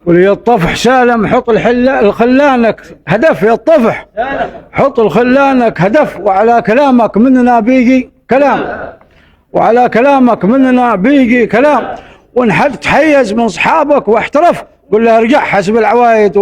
ولي الطفح سالم حط الخلانك هدف يا الطفح حط الخلانك هدف وعلى كلامك مننا بيجي كلام وعلى كلامك مننا بيجي كلام وان حد تحيز من اصحابك واحترف قل له ارجع حسب العوايد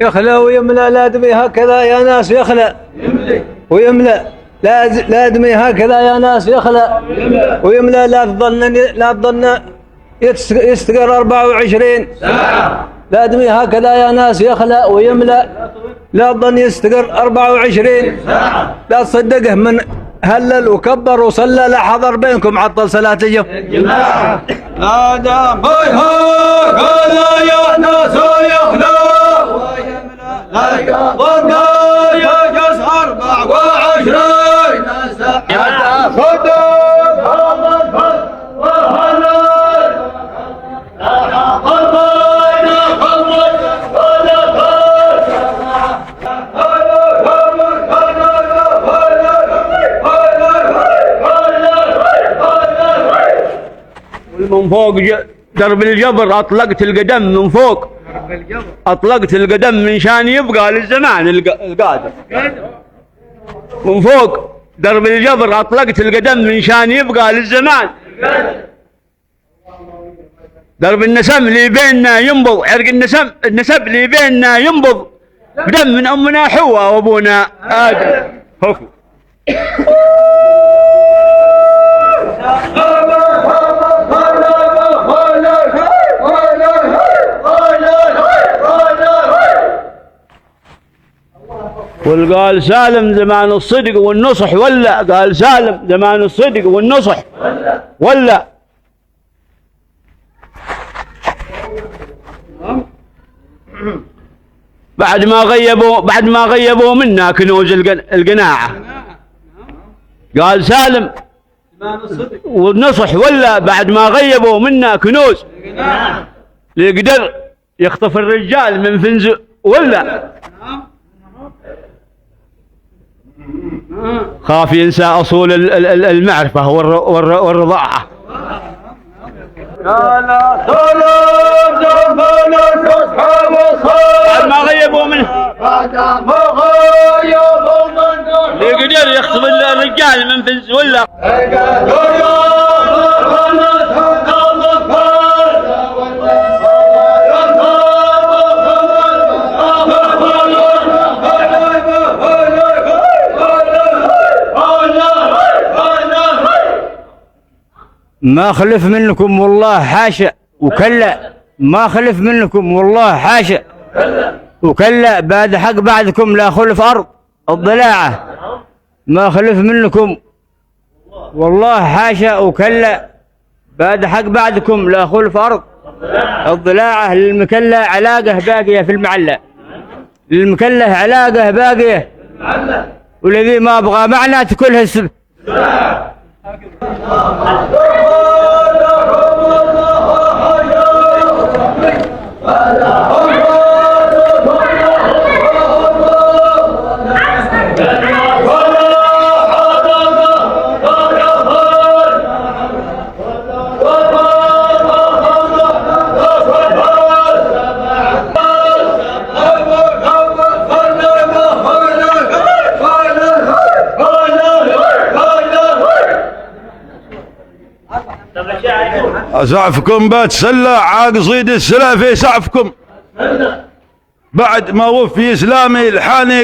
يخلى ويملأ لادمي هكذا يا ناس يخلى ويملأ لادمي هكذا يا ناس يخلى ويملأ لا تظن يستقر 24 ساعة لادمي هكذا يا ناس يخلى ويملأ لا تظن يستقر 24 ساعة لا تصدقه من هلل وكبر وصلى لا حضر بينكم عطل صلاة الجماعة آدم هاي قال يا ناس يخلى لا يظن يجلس 24 ساعة صدق هذا وهلا لا حضر من فوق درب الجبر أطلقت القدم من فوق أطلقت القدم من شان يبقى للزمان القادم من فوق درب الجبر أطلقت القدم من شان يبقى للزمان درب النسم اللي بيننا ينبض عرق النسب اللي بيننا ينبض بدم من أمنا حواء وأبونا آدم هفو والقال سالم زمان الصدق والنصح ولا قال سالم زمان الصدق والنصح ولا بعد ما غيبوا منا كنوز القناعة قال سالم والنصح ولا بعد ما غيبوا منا كنوز يقدر يخطف الرجال من فنز ولا خاف ينسى أصول المعرفة والرضاعة بعد ما غيبوا منه يقدر يخطف الرجال من فنز ولا ما خلف منكم والله حاشا وكلا ما خلف منكم والله حاشا وكلا بعد حق بعدكم لا خلف أرض الضلاعة ما خلف منكم والله حاشا وكلا بعد حق بعدكم لا خلف أرض الضلاعة للمكلة علاقة باقية في المعلة للمكلة علاقة باقية والذي ما أبغى معنا تكلها السب أسعفكم بتسلع عاقصيد السلا في سعفكم بعد ما وفي إسلامي الحاني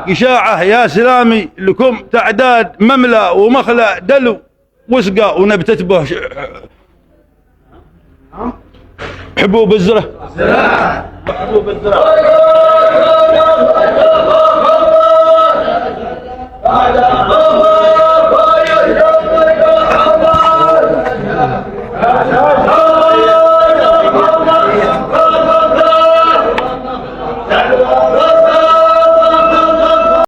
قشاعة يا سلامي لكم تعداد مملى ومخلع دلو وسقى ونبتة به حبوب الزرع